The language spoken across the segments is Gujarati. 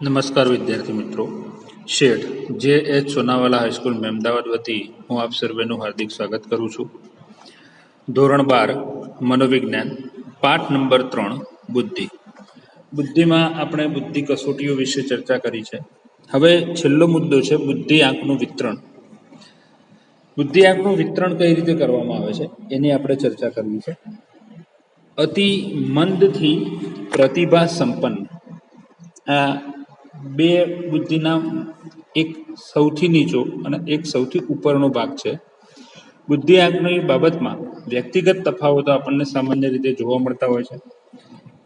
નમસ્કાર વિદ્યાર્થી મિત્રો, શેઠ જે.એચ. સોનાવાલા હાઈસ્કૂલ મહેમદાવાદ વતી હું આપ સર્વેનું હાર્દિક સ્વાગત કરું છું. ધોરણ 12 મનોવિજ્ઞાન, પાઠ નંબર 3 બુદ્ધિ. બુદ્ધિમાં આપણે બુદ્ધિ કસોટીઓ વિશે ચર્ચા કરી છે. હવે છેલ્લો મુદ્દો છે બુદ્ધિઆંકનું વિતરણ. બુદ્ધિઆંકનું વિતરણ કઈ રીતે કરવામાં આવે છે એની આપણે ચર્ચા કરવી છે. અતિ મંદથી પ્રતિભા સંપન્ન, આ બે બુદ્ધિના એક સૌથી નીચો અને એક સૌથી ઉપરનો ભાગ છે. બુદ્ધિઆંકની બાબતમાં વ્યક્તિગત તફાવતો આપણને સામાન્ય રીતે જોવા મળતા હોય છે.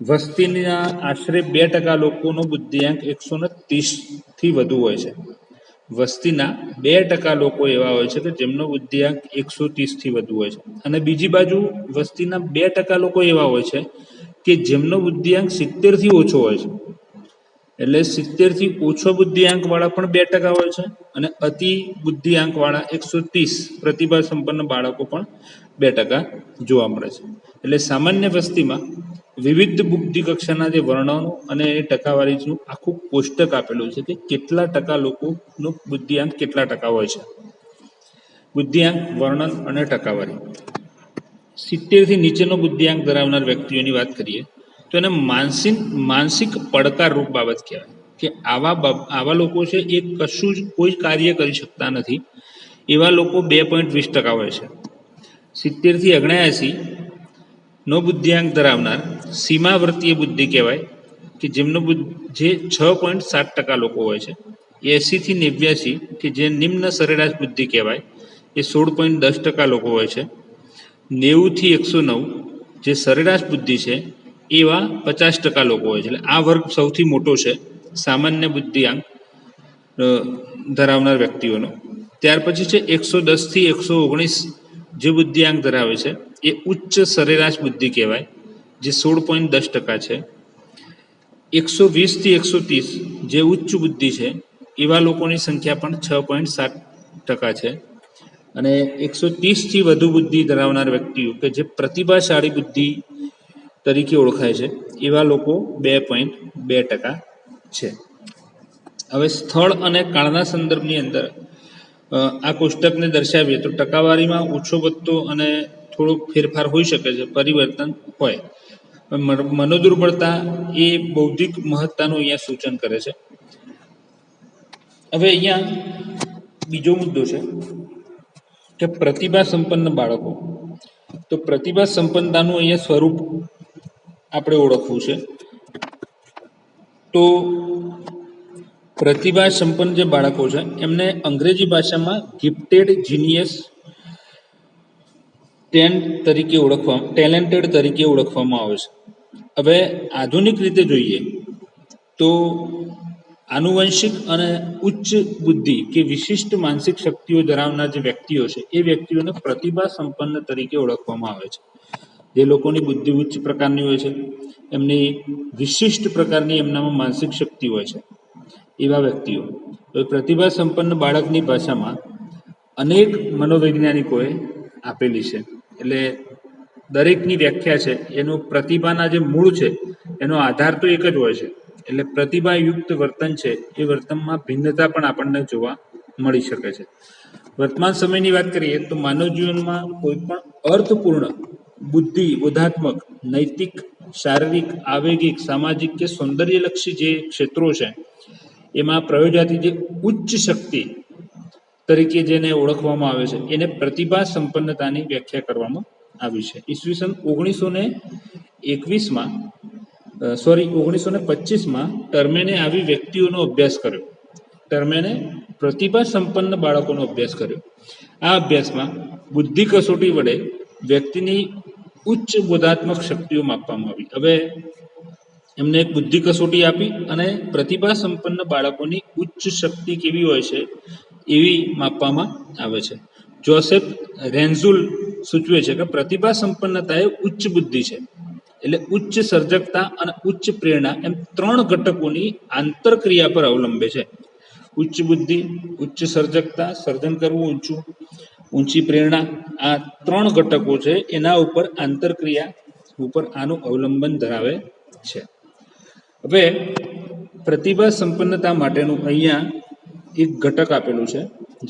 વસ્તીના આશરે 2% લોકોનો બુદ્ધિઆંક 130થી વધુ હોય છે. વસ્તીના 2% લોકો એવા હોય છે કે જેમનો બુદ્ધિઆંક 130થી વધુ હોય છે, અને બીજી બાજુ વસ્તીના 2% લોકો એવા હોય છે કે જેમનો બુદ્ધિઆંક 70થી ઓછો હોય છે. એટલે 70થી ઓછો બુદ્ધિઆંક વાળા પણ 2% હોય છે, અને અતિ બુદ્ધિઆંક વાળા 130 પ્રતિભા સંપન્ન બાળકો પણ 2% જોવા મળે છે. એટલે સામાન્ય વસ્તીમાં વિવિધ બુદ્ધિ કક્ષાના જે વર્ણનો અને એ ટકાવારીનું આખું કોષ્ટક આપેલું છે કે કેટલા ટકા લોકોનો બુદ્ધિઆંક કેટલા ટકા હોય છે. બુદ્ધિઆંક, વર્ણન અને ટકાવારી. 70થી નીચેનો બુદ્ધિઆંક ધરાવનાર વ્યક્તિઓની વાત કરીએ તો એને માનસિક પડકારરૂપ બાબત કહેવાય કે આવા લોકો છે એ કશું જ કોઈ કાર્ય કરી શકતા નથી. એવા લોકો 2.20% હોય છે. 70થી 79 નો બુદ્ધિઆંક ધરાવનાર સીમાવર્તીય બુદ્ધિ કહેવાય કે જે 6.7% લોકો હોય છે. 80થી 89 કે જે નિમ્ન સરેરાશ બુદ્ધિ કહેવાય એ 16.10% લોકો હોય છે. 90થી 109 જે સરેરાશ બુદ્ધિ છે એવા 50% લોકો હોય છે. એટલે આ વર્ગ સૌથી મોટો છે સામાન્ય બુદ્ધિઆંક ધરાવનાર વ્યક્તિઓનો. ત્યાર પછી છે 110થી 119 જે બુદ્ધિઆંક ધરાવે છે એ ઉચ્ચ સરેરાશ બુદ્ધિ કહેવાય, જે 16.10% છે. 120થી 130 જે ઉચ્ચ બુદ્ધિ છે એવા લોકોની સંખ્યા પણ 6.7% છે. અને 130થી વધુ બુદ્ધિ ધરાવનાર વ્યક્તિઓ કે જે પ્રતિભાશાળી બુદ્ધિ તરીકે ઓળખાય છે એવા લોકો 2.2% છે. હવે સ્થળ અને કાળના સંદર્ભની અંદર આ કોષ્ટકને દર્શાવીએ તો ટકાવારીમાં ઓછો વધતો અને થોડો ફેરફાર હોઈ શકે છે, પરિવર્તન હોય. મનોદુર્બળતા એ બૌદ્ધિક મહત્તાનું અહીંયા સૂચન કરે છે. હવે અહીંયા બીજો મુદ્દો છે કે પ્રતિભા સંપન્ન બાળકો. તો પ્રતિભા સંપન્નતાનું અહીંયા સ્વરૂપ આપણે ઓળખવું છે. તો પ્રતિભા સંપન્ન જે બાળકો છે એમને અંગ્રેજી ભાષામાં ગિફ્ટેડ જીનિયસ ટેલેન્ટેડ તરીકે ઓળખવામાં આવે છે. હવે આધુનિક રીતે જોઈએ તો આનુવંશિક અને ઉચ્ચ બુદ્ધિ કે વિશિષ્ટ માનસિક શક્તિઓ ધરાવનાર જે વ્યક્તિઓ છે એ વ્યક્તિઓને પ્રતિભા સંપન્ન તરીકે ઓળખવામાં આવે છે. જે લોકોની બુદ્ધિ ઉચ્ચ પ્રકારની હોય છે, એમની વિશિષ્ટ પ્રકારની એમનામાં માનસિક શક્તિ હોય છે, એવા વ્યક્તિઓ. પ્રતિભા સંપન્ન બાળકની ભાષામાં અનેક મનોવૈજ્ઞાનિકોએ આપેલી છે. એટલે દરેકની વ્યાખ્યા છે એનું પ્રતિભાના જે મૂળ છે એનો આધાર તો એક જ હોય છે. એટલે પ્રતિભાયુક્ત વર્તન છે એ વર્તનમાં ભિન્નતા પણ આપણને જોવા મળી શકે છે. વર્તમાન સમયની વાત કરીએ તો માનવ જીવનમાં કોઈ પણ અર્થપૂર્ણ બુદ્ધિ, બોધાત્મક, નૈતિક, શારીરિક, આવેગિક, સામાજિક કે સૌંદર્યલક્ષી જે ક્ષેત્રો છે એમાં પ્રયોજાતી જે ઉચ્ચ શક્તિ તરીકે જેને ઓળખવામાં આવે છે એને પ્રતિભા સંપન્નતાની વ્યાખ્યા કરવામાં આવી છે. ઈસવીસન 1925માં ટર્મેને આવી વ્યક્તિઓનો અભ્યાસ કર્યો. ટર્મેને પ્રતિભા સંપન્ન બાળકોનો અભ્યાસ કર્યો. આ અભ્યાસમાં બુદ્ધિ કસોટી વડે વ્યક્તિની ઉચ્ચ બોધાત્મક શક્તિઓ માપવામાં આવી. હવે એમને એક બુદ્ધિ કસોટી આપી અને પ્રતિભા સંપન્ન બાળકોની ઉચ્ચ શક્તિ કેવી હોય છે એવી માપવામાં આવે છે. જોસેફ રેન્ઝુલ સૂચવે છે કે પ્રતિભા સંપન્નતા એ ઉચ્ચ બુદ્ધિ છે. એટલે ઉચ્ચ સર્જકતા અને ઉચ્ચ પ્રેરણા એમ 3 ઘટકોની આંતરક્રિયા પર અવલંબે છે. ઉચ્ચ બુદ્ધિ, ઉચ્ચ સર્જકતા, સર્જન કરવું ઊંચું, ઊંચી પ્રેરણા, આ 3 ઘટકો છે એના ઉપર આંતરક્રિયા ઉપર આનું અવલંબન ધરાવે છે. હવે પ્રતિભા સંપન્નતા માટેનું અહીંયા એક ઘટક આપેલું છે,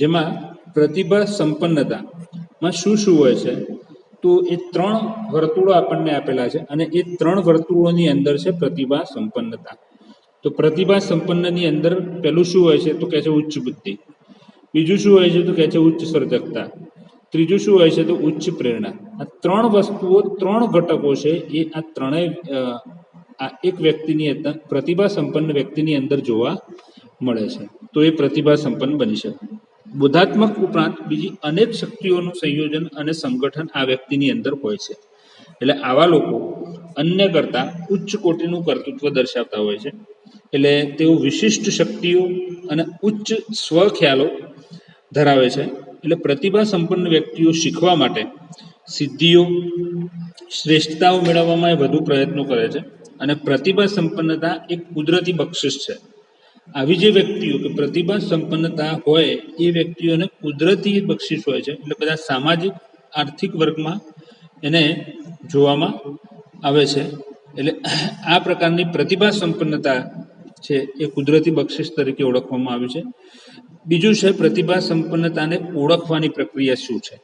જેમાં પ્રતિભા સંપન્નતામાં શું શું હોય છે, તો એ 3 વર્તુળો આપણને આપેલા છે અને એ 3 વર્તુળોની અંદર છે પ્રતિભા સંપન્નતા. તો પ્રતિભા સંપન્નની અંદર પહેલું શું હોય છે, તો કહે છે ઉચ્ચ બુદ્ધિ. બીજું શું હોય છે, તો કહે છે ઉચ્ચ સર્જકતા. ત્રીજું શું હોય છે, તો ઉચ્ચ પ્રેરણા. આ 3 વસ્તુઓ, 3 ઘટકો છે, એ આ ત્રણેય આ એક વ્યક્તિની અંદર, પ્રતિભા સંપન્ન વ્યક્તિની અંદર જોવા મળે છે. તો એ પ્રતિભા સંપન્ન બની શકે. બોધાત્મક ઉપરાંત બીજી અનેક શક્તિઓનું સંયોજન અને સંગઠન આ વ્યક્તિની અંદર હોય છે. એટલે આવા લોકો અન્ય કરતા ઉચ્ચ કોટીનું કર્તૃત્વ દર્શાવતા હોય છે. એટલે તેઓ વિશિષ્ટ શક્તિઓ અને ઉચ્ચ સ્વ ખ્યાલો ધરાવે છે. એટલે પ્રતિભા સંપન્ન વ્યક્તિઓ શીખવા માટે, સિદ્ધિઓ, શ્રેષ્ઠતાઓ મેળવવામાં વધુ પ્રયત્નો કરે છે. અને પ્રતિભા સંપન્નતા એક કુદરતી બક્ષિસ છે. આવી જે વ્યક્તિઓ કે પ્રતિભા સંપન્નતા હોય એ વ્યક્તિઓને કુદરતી બક્ષિસ હોય છે. એટલે બધા સામાજિક આર્થિક વર્ગમાં એને જોવામાં આવે છે. એટલે આ પ્રકારની પ્રતિભા સંપન્નતા છે એ કુદરતી બક્ષિસ તરીકે ઓળખવામાં આવી છે. બીજું છે પ્રતિભા સંપન્નતાને ઓળખવાની પ્રક્રિયા શું છે.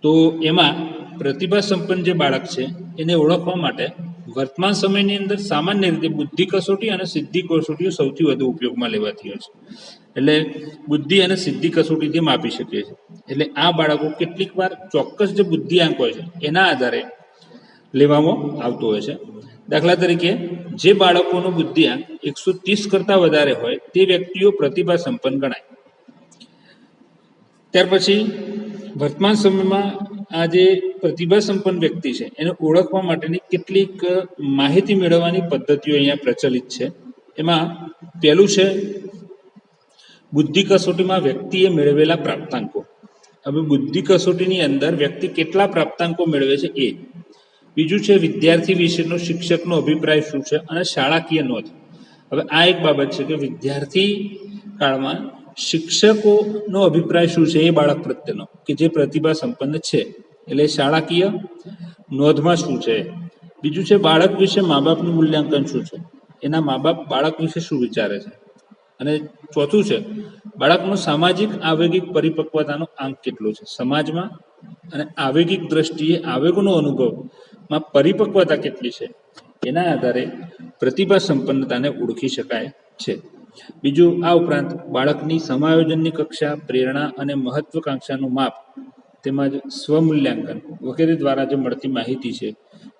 તો એમાં પ્રતિભા સંપન્ન જે બાળક છે એને ઓળખવા માટે વર્તમાન સમયની અંદર સામાન્ય રીતે બુદ્ધિ કસોટી અને સિદ્ધિ કસોટીઓ સૌથી વધુ ઉપયોગમાં લેવાતી હોય છે. એટલે બુદ્ધિ અને સિદ્ધિ કસોટીથી માપી શકીએ છીએ. એટલે આ બાળકો કેટલીક વાર ચોક્કસ જે બુદ્ધિઆંક હોય છે એના આધારે લેવામાં આવતો હોય છે. દાખલા તરીકે જે બાળકોનો બુદ્ધિઆંક 130 કરતાં વધારે હોય તે વ્યક્તિઓ પ્રતિભા સંપન્ન ગણાય. ત્યાર પછી વર્તમાન સમયમાં આ જે પ્રતિભા સંપન્ન વ્યક્તિ છે એને ઓળખવા માટેની કેટલીક માહિતી મેળવવાની પદ્ધતિઓ અહીંયા પ્રચલિત છે. એમાં પહેલું છે બુદ્ધિ કસોટીમાં વ્યક્તિએ મેળવેલા પ્રાપ્તાંકો. હવે બુદ્ધિ કસોટીની અંદર વ્યક્તિ કેટલા પ્રાપ્તાંકો મેળવે છે એ. બીજું છે વિદ્યાર્થી વિશેનો શિક્ષકનો અભિપ્રાય શું છે અને શાળાકીય નોંધ. હવે આ એક બાબત છે કે વિદ્યાર્થી કાળમાં શિક્ષકોનો અભિપ્રાય શું છે એ બાળક પ્રત્યેનો, કે જે પ્રતિભા સંપન્ન છે. એટલે શાળાકીય નોંધમાં શું છે. બીજું છે બાળક વિશે મા બાપનું મૂલ્યાંકન શું છે, એના મા બાપ બાળક વિશે શું વિચારે છે. અને ચોથું છે બાળકનો સામાજિક આવેગિક પરિપક્વતાનો આંક કેટલો છે. સમાજમાં અને આવેગિક દ્રષ્ટિએ આવેગોનો અનુભવમાં પરિપક્વતા કેટલી છે એના આધારે પ્રતિભા સંપન્નતાને ઓળખી શકાય છે. બીજું આ ઉપરાંત બાળકની સમાયોજનની કક્ષા, પ્રેરણા અને મહત્વકાંક્ષાનું માપ, તેમજ સ્વમૂલ્યાંકન વગેરે દ્વારા જે મળતી માહિતી છે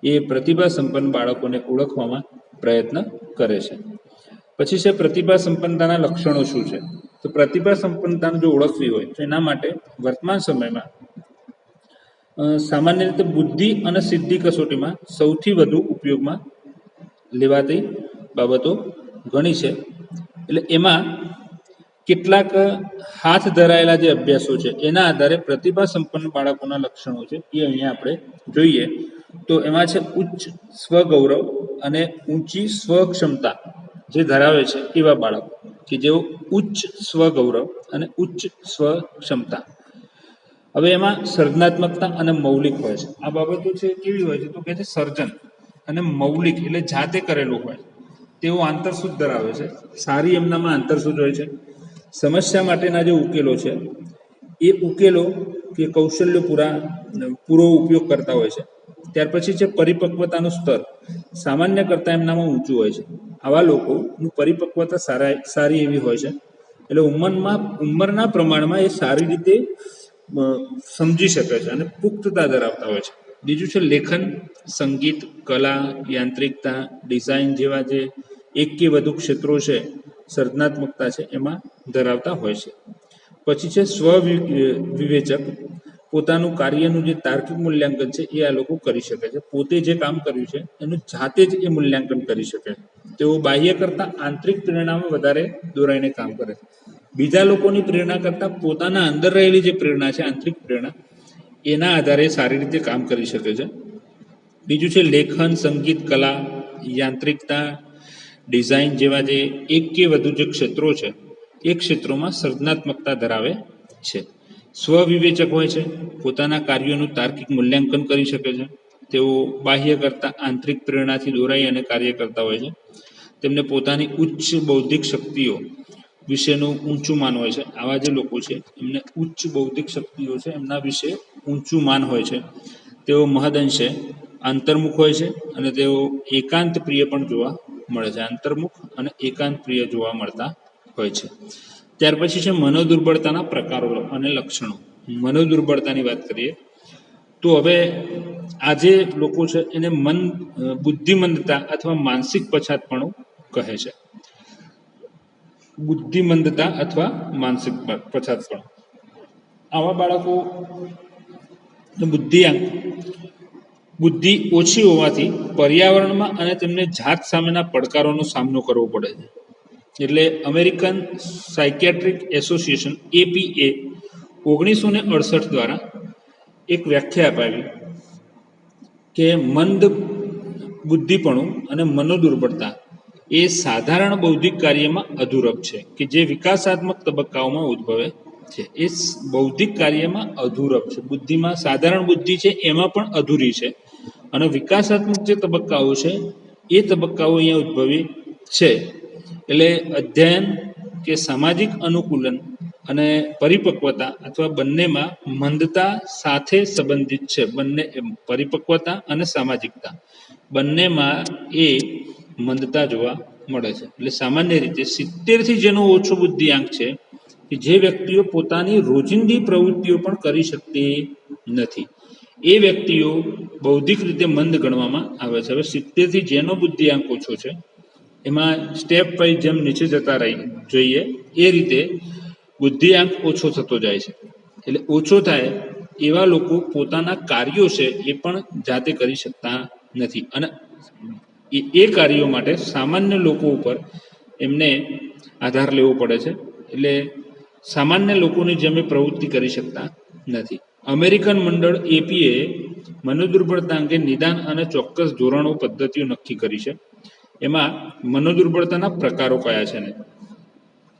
એ પ્રતિભા સંપન્ન બાળકોને ઓળખવામાં પ્રયત્ન કરે છે. પછી છે પ્રતિભા સંપન્નતાના લક્ષણો શું છે. તો પ્રતિભા સંપન્નતાને જો ઓળખવી હોય તો એના માટે વર્તમાન સમયમાં સામાન્ય રીતે બુદ્ધિ અને સિદ્ધિ કસોટીમાં સૌથી વધુ ઉપયોગમાં લેવાતી બાબતો ઘણી છે. એટલે એમાં કેટલાક હાથ ધરાયેલા જે અભ્યાસો છે એના આધારે પ્રતિભા સંપન્ન બાળકોના લક્ષણો છે એ અહીંયા આપણે જોઈએ. તો એમાં છે ઉચ્ચ સ્વગૌરવ અને ઊંચી સ્વક્ષમતા જે ધરાવે છે એવા બાળકો, કે જેઓ ઉચ્ચ સ્વગૌરવ અને ઉચ્ચ સ્વક્ષમતા. હવે એમાં સર્જનાત્મકતા અને મૌલિક હોય છે. આ બાબતો છે કેવી હોય છે, તો કે છે સર્જન અને મૌલિક એટલે જાતે કરેલું હોય. તેઓ આંતરસૂઝ ધરાવે છે. સારી એમનામાં આંતરસૂઝ હોય છે. સમસ્યા માટેના જે ઉકેલો છે એ ઉકેલો કે કૌશલ્યો પૂરો ઉપયોગ કરતા હોય છે. ત્યાર પછી છે પરિપક્વતાનું સ્તર સામાન્ય કરતાં એમનામાં ઊંચું હોય છે. આવા લોકોનું પરિપક્વતા સારી એવી હોય છે. એટલે ઉંમરના પ્રમાણમાં એ સારી રીતે સમજી શકે છે અને પુખ્તતા ધરાવતા હોય છે. બીજું છે લેખન, સંગીત, કલા, યાંત્રિકતા, ડિઝાઇન જેવા જે એક કે વધુ ક્ષેત્રો છે, સર્જનાત્મકતા છે એમાં ધરાવતા હોય છે. પછી છે સ્વ વિવેચક, પોતાનું કાર્યનું જે તાર્કિક મૂલ્યાંકન છે એ આ લોકો કરી શકે છે. પોતે જે કામ કર્યું છે એનું જાતે જ એ મૂલ્યાંકન કરી શકે. તેઓ બાહ્ય કરતાં આંતરિક પ્રેરણામાં વધારે દોરાઈને કામ કરે છે. બીજા લોકોની પ્રેરણા કરતાં પોતાના અંદર રહેલી જે પ્રેરણા છે, આંતરિક પ્રેરણા, એના આધારે સારી રીતે કામ કરી શકે છે. બીજું છે લેખન, સંગીત, કલા, યાંત્રિકતા, ડિઝાઇન જેવા જે એક કે વધુ જે ક્ષેત્રો છે એ ક્ષેત્રોમાં સર્જનાત્મકતા ધરાવે છે. સ્વવિવેચક હોય છે, પોતાના કાર્યોનું તાર્કિક મૂલ્યાંકન કરી શકે છે. તેઓ બાહ્ય કરતાં આંતરિક પ્રેરણાથી દોરાઈ અને કાર્ય કરતા હોય છે. તેમને પોતાની ઉચ્ચ બૌદ્ધિક શક્તિઓ વિશેનું ઊંચું માન હોય છે. આવા જે લોકો છે એમને ઉચ્ચ બૌદ્ધિક શક્તિઓ છે એમના વિશે ઊંચું માન હોય છે. તેઓ મહદઅંશે આંતરમુખ હોય છે અને તેઓ એકાંત પ્રિય પણ જોવા મળે છે. આંતરમુખ અને એકાંત પ્રિય જોવા મળતા હોય છે. ત્યાર પછી છે મનોદુર્બળતાના પ્રકારો અને લક્ષણો. મનોદુર્બળતાની વાત કરીએ તો હવે આ જે લોકો છે એને બુદ્ધિમંદતા અથવા માનસિક પછાતપણું કહે છે. બુદ્ધિમંદતા અથવા માનસિક પછાતપણું. આવા બાળકો બુદ્ધિ ઓછી હોવાથી પર્યાવરણમાં અને તેમને જાત સામેના પડકારોનો સામનો કરવો પડે છે. એટલે અમેરિકન સાયકિયાટ્રિક એસોસિએશન APA 1968 દ્વારા એક વ્યાખ્યા અપાવી કે મંદ બુદ્ધિપણું અને મનોદુર્બળતા એ સાધારણ બૌદ્ધિક કાર્યમાં અધૂરપ છે કે જે વિકાસાત્મક તબક્કાઓમાં ઉદ્ભવે છે. એ બૌદ્ધિક કાર્યમાં અધૂરપ છે. બુદ્ધિમાં સાધારણ બુદ્ધિ છે એમાં પણ અધૂરી છે અને વિકાસાત્મક જે તબક્કાઓ છે એ તબક્કાઓ અહીંયા ઉદ્ભવી છે. એટલે અધ્યયન કે સામાજિક અનુકૂલન અને પરિપક્વતા અથવા બંનેમાં મંદતા સાથે સંબંધિત છે. બંને પરિપક્વતા અને સામાજિકતા બંનેમાં એ મંદતા જોવા મળે છે. એટલે સામાન્ય રીતે 70 જેનો ઓછો બુદ્ધિઆંક છે કે જે વ્યક્તિઓ પોતાની રોજિંદી પ્રવૃત્તિઓ પણ કરી શકતી નથી એ વ્યક્તિઓ બૌદ્ધિક રીતે મંદ ગણવામાં આવે છે. હવે 70 જેનો બુદ્ધિઆંક ઓછો છે એમાં સ્ટેપ વાઇઝ જેમ નીચે જતા જોઈએ એ રીતે બુદ્ધિઆંક ઓછો થતો જાય છે. એટલે ઓછો થાય એવા લોકો પોતાના કાર્યો છે એ પણ જાતે કરી શકતા નથી અને એ કાર્યો માટે સામાન્ય લોકો ઉપર એમને આધાર લેવો પડે છે. એટલે સામાન્ય લોકોની જેમ પ્રવૃત્તિ કરી શકતા નથી. અમેરિકન મંડળ APA મનોદુર્બળતા અંગે નિદાન અને ચોક્કસ ધોરણો પદ્ધતિઓ નક્કી કરી છે. એમાં મનોદુર્બળતાના પ્રકારો કયા છે ને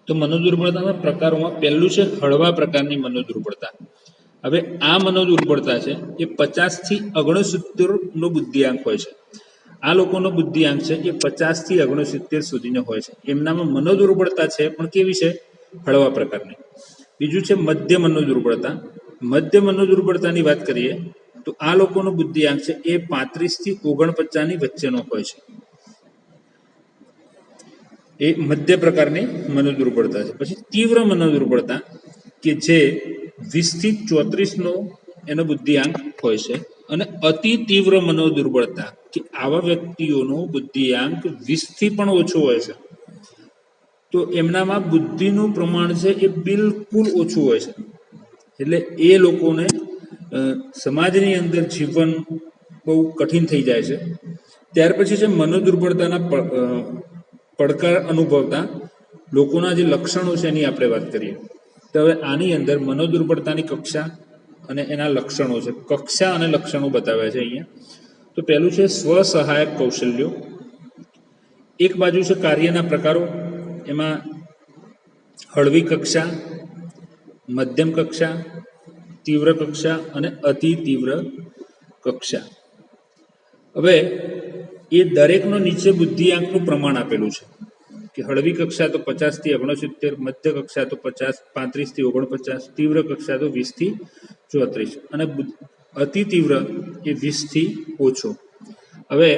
તો મનોદુર્બળતાના પ્રકારોમાં પહેલું છે હળવા પ્રકારની મનોદુર્બળતા. હવે આ મનોદુર્બળતા છે એ 50 થી 69 નો બુદ્ધિઆંક હોય છે. આ લોકોનો બુદ્ધિઆંક છે એ 50 થી 69 સુધીનો હોય છે. એમનામાં મનોદુર્બળતા છે પણ કેવી છે? હળવા પ્રકારની. બીજું છે મધ્ય મનોદુર્બળતા. મધ્ય મનોદુર્બળતાની વાત કરીએ તો આ લોકોનો બુદ્ધિઆંક છે એ 35 થી 49 ની વચ્ચેનો હોય છે. એ મધ્ય પ્રકારની મનોદુર્બળતા છે. પછી તીવ્ર મનોદુર્બળતા કે જે 20 થી 34 નો એનો બુદ્ધિઆંક હોય છે. અને અતિ તીવ્ર મનોદુર્બળતા કે આવા વ્યક્તિઓનો બુદ્ધિઆંક 20 થી પણ ઓછો હોય છે. તો એમનામાં બુદ્ધિનું પ્રમાણ છે એ બિલકુલ ઓછું હોય છે. એટલે એ લોકોને સમાજની અંદર જીવન બહુ કઠિન થઈ જાય છે. ત્યાર પછી છે મનોદુર્બળતાના પડકાર અનુભવતા લોકોના જે લક્ષણો છે એની આપણે વાત કરીએ તો હવે આની અંદર મનોદુર્બળતાની કક્ષા અને એના લક્ષણો છે. કક્ષા અને લક્ષણો બતાવ્યા છે અહીંયા. તો પહેલું છે સ્વસહાયક કૌશલ્યો. એક બાજુ છે કાર્યના પ્રકારો. એમાં હળવી કક્ષા, મધ્યમ કક્ષા, તીવ્ર કક્ષા અને અતિ તીવ્ર કક્ષા. હવે એ દરેકનો નીચે બુદ્ધિઆંકનું પ્રમાણ આપેલું છે કે હળવી કક્ષા તો 50 થી 69, મધ્ય કક્ષા તો 35 થી 49, તીવ્ર કક્ષા તો 20 થી 34 અને અતિ તીવ્ર એ 20 થી ઓછો. હવે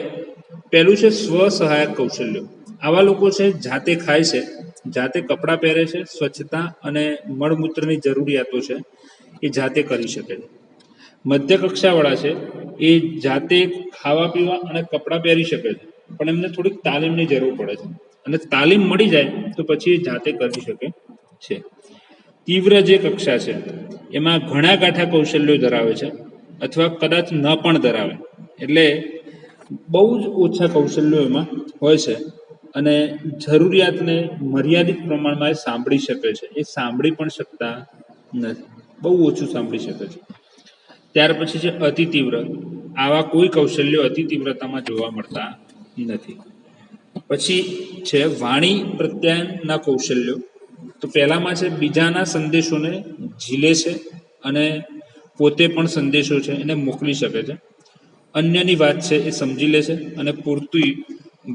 પહેલું છે સ્વસહાયક કૌશલ્યો. આવા લોકો છે જાતે ખાય છે, જાતે કપડાં પહેરે છે, સ્વચ્છતા અને મળમૂત્રની જરૂરિયાતો છે એ જાતે કરી શકે છે. મધ્ય કક્ષાવાળા છે એ જાતે ખાવા પીવા અને કપડાં પહેરી શકે છે પણ એમને થોડીક તાલીમની જરૂર પડે છે અને તાલીમ મળી જાય તો પછી એ જાતે કરી શકે છે. તીવ્ર જે કક્ષા છે એમાં ઘણા ગાંઠા કૌશલ્યો ધરાવે છે અથવા કદાચ ન પણ ધરાવે. એટલે બહુ જ ઓછા કૌશલ્યો એમાં હોય છે અને જરૂરિયાતને મર્યાદિત પ્રમાણમાં એ સાંભળી શકે છે. એ સાંભળી પણ શકતા નથી, બહુ ઓછું સાંભળી શકે છે. ત્યાર પછી છે અતિ તીવ્ર. આવા કોઈ કૌશલ્યો અતિ તીવ્રતામાં જોવા મળતા નથી. પછી છે વાણી પ્રત્યાયનના કૌશલ્યો. તો પહેલામાં છે બીજાના સંદેશોને ઝીલે છે અને પોતે પણ સંદેશો છે એને મોકલી શકે છે. અન્યની વાત છે એ સમજી લે છે અને પૂરતું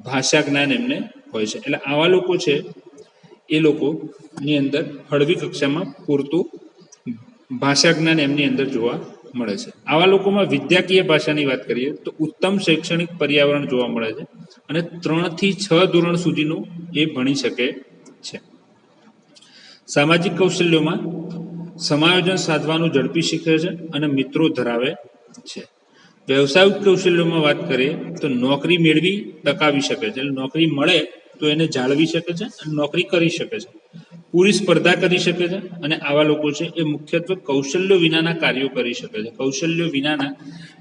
ભાષા જ્ઞાન એમને હોય છે. એટલે આવા લોકો છે એ લોકોની અંદર હળવી કક્ષામાં પૂરતું ભાષા જ્ઞાન એમની અંદર જોવા મળે છે. આવા લોકોમાં વિદ્યાકીય ભાષાની વાત કરીએ તો ઉત્તમ શૈક્ષણિક પર્યાવરણ જોવા મળે છે અને 3 થી 6 ધોરણ સુધીનું એ ભણી શકે છે. સામાજિક કૌશલ્યોમાં સમાયોજન સાધવાનું ઝડપી શીખે છે અને મિત્રો ધરાવે છે. વ્યવસાયિક કૌશલ્યોમાં વાત કરીએ તો નોકરી મેળવી ટકાવી શકે છે. એટલે નોકરી મળે તો એને જાળવી શકે છે અને નોકરી કરી શકે છે. પૂરી સ્પર્ધા કરી શકે છે અને આવા લોકો છે એ મુખ્યત્વે કૌશલ્યો વિનાના કાર્યો કરી શકે છે. કૌશલ્યો વિનાના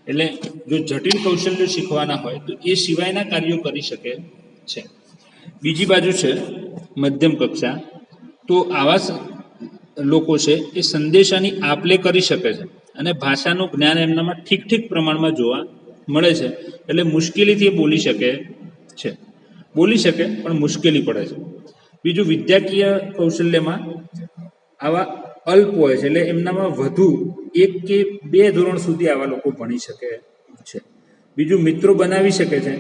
એટલે જો જટિલ કૌશલ્યો શીખવાના હોય તો એ સિવાયના કાર્યો કરી શકે છે. બીજી બાજુ છે મધ્યમ કક્ષા, તો આવા લોકો છે એ સંદેશાની આપ-લે કરી શકે છે અને ભાષાનું જ્ઞાન એમનામાં ઠીક પ્રમાણમાં જોવા મળે છે. એટલે મુશ્કેલીથી એ બોલી શકે છે, પણ મુશ્કેલી પડે છે. બીજું વિદ્યાકીય કૌશલ્યમાં આવા અલ્પ હોય છે, એટલે એમનામાં વધુ 1 કે 2 ધોરણ સુધી આવા લોકો ભણી શકે છે. બીજું મિત્રો બનાવી શકે છે,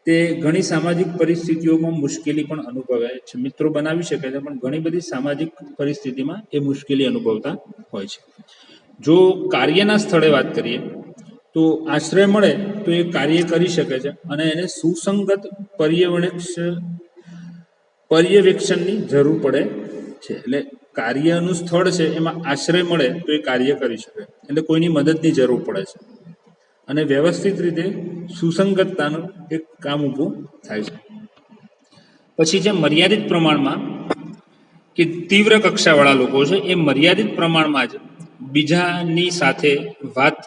તે ઘણી સામાજિક પરિસ્થિતિઓમાં મુશ્કેલી પણ અનુભવે છે. મિત્રો બનાવી શકે છે પણ ઘણી બધી સામાજિક પરિસ્થિતિમાં એ મુશ્કેલી અનુભવતા હોય છે. જો કાર્યના સ્થળે વાત કરીએ તો આશ્રય મળે તો એ કાર્ય કરી શકે છે અને એને સુસંગત પર્યવેક્ષણની જરૂર પડે છે. એટલે કાર્યનું સ્થળ છે એમાં આશ્રય મળે તો એ કાર્ય કરી શકે, એટલે કોઈની મદદની જરૂર પડે છે અને વ્યવસ્થિત રીતે સુસંગતતાનું એક કામ ઊભું થાય છે. પછી જે મર્યાદિત પ્રમાણમાં કે તીવ્ર કક્ષાવાળા લોકો છે એ મર્યાદિત પ્રમાણમાં જ બીજાની સાથે વાત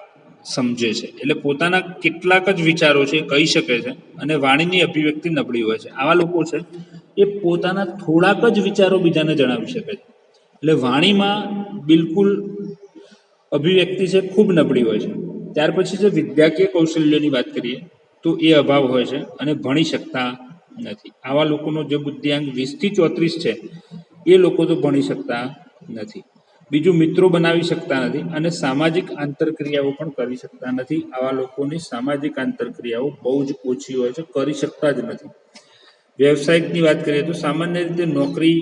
સમજે છે. એટલે પોતાના કેટલાક જ વિચારો છે એ કહી શકે છે અને વાણીની અભિવ્યક્તિ નબળી હોય છે. આવા લોકો છે એ પોતાના થોડાક જ વિચારો બીજાને જણાવી શકે છે. એટલે વાણીમાં બિલકુલ અભિવ્યક્તિ છે ખૂબ નબળી હોય છે. ત્યાર પછી જે વિદ્યાકીય કૌશલ્યોની વાત કરીએ તો એ અભાવ હોય છે અને ભણી શકતા નથી. આવા લોકોનો જે બુદ્ધિઆંક 20 થી 34 છે એ લોકો તો ભણી શકતા નથી. બીજું મિત્રો બનાવી શકતા નથી અને સામાજિક આંતરક્રિયાઓ પણ કરી શકતા નથી. આવા લોકોની સામાજિક આંતરક્રિયાઓ બહુ જ ઓછી હોય છે, કરી શકતા જ નથી. વ્યવસાયિકની વાત કરીએ તો સામાન્ય રીતે નોકરી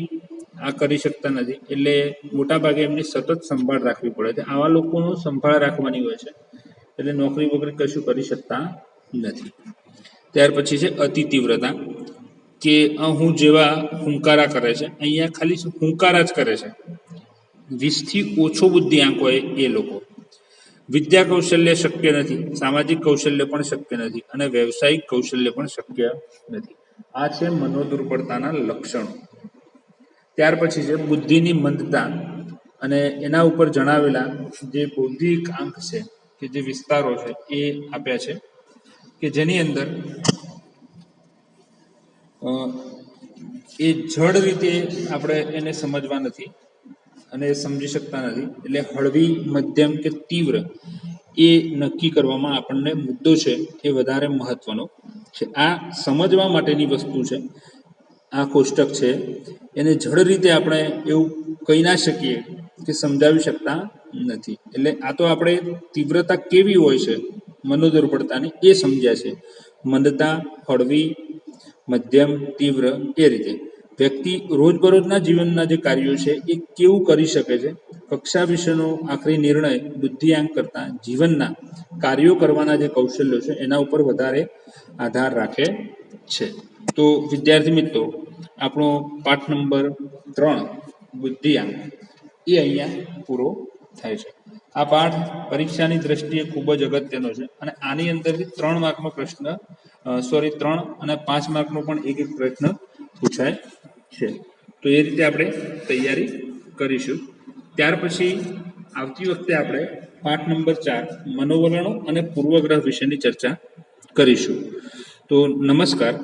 કરી શકતા નથી, એટલે મોટાભાગે એમની સતત સંભાળ રાખવી પડે છે. આવા લોકોનો સંભાળ રાખવાની હોય છે, એટલે નોકરી વગેરે કશું કરી શકતા નથી. ત્યાર પછી છે અતિ તીવ્રતા, કે હું જેવા હુંકારા કરે છે, અહીંયા ખાલી હુંકારા જ કરે છે. 20 થી ઓછો બુદ્ધિઆંક હોય એ લોકો. વિદ્યા કૌશલ્ય શક્ય નથી, સામાજિક કૌશલ્ય પણ શક્ય નથી અને વ્યવસાયિક કૌશલ્ય પણ શક્ય નથી. આ છે મનોદુર્બળતાના લક્ષણો. ત્યાર પછી છે બુદ્ધિની મંદતા, અને એના ઉપર જણાવેલા જે બૌદ્ધિક આંક છે કે જે વિસ્તારો છે એ આપ્યા છે, કે જેની અંદર એ જડ રીતે આપણે એને સમજવા નથી અને સમજી શકતા નથી. એટલે હળવી, મધ્યમ કે તીવ્ર એ નક્કી કરવામાં આપણને મુદ્દો છે એ વધારે મહત્વનો છે. આ સમજવા માટેની વસ્તુ છે. આ કોષ્ટક છે એને જડ રીતે આપણે એવું કહી ના શકીએ કે સમજાવી શકતા નથી. એટલે આ તો આપણે તીવ્રતા કેવી હોય છે મનોદુર્બળતાની એ સમજ્યા છે. મંદતા, હળવી, મધ્યમ, તીવ્ર એ રીતે વ્યક્તિ રોજબરોજના જીવનના જે કાર્યો છે એ કેવું કરી શકે છે. કક્ષા વિશેનો આખરી નિર્ણય બુદ્ધિઆંક કરતા જીવનના કાર્યો કરવાના જે કૌશલ્યો છે એના ઉપર વધારે આધાર રાખે છે. તો વિદ્યાર્થી મિત્રો, આપણો પાઠ નંબર 3 બુદ્ધિઆંક એ અહીંયા પૂરો થાય છે. આ પાઠ પરીક્ષાની દ્રષ્ટિએ ખૂબ જ અગત્યનો છે અને આની અંદરથી 3 માર્કનો પ્રશ્ન 3 અને 5 માર્કનો પણ એક પ્રશ્ન પૂછાય છે. તો એ રીતે આપણે તૈયારી કરીશું. ત્યાર પછી આવતી વખતે આપણે પાઠ નંબર 4 મનોવલણો અને પૂર્વગ્રહ વિશેની ચર્ચા કરીશું. તો નમસ્કાર.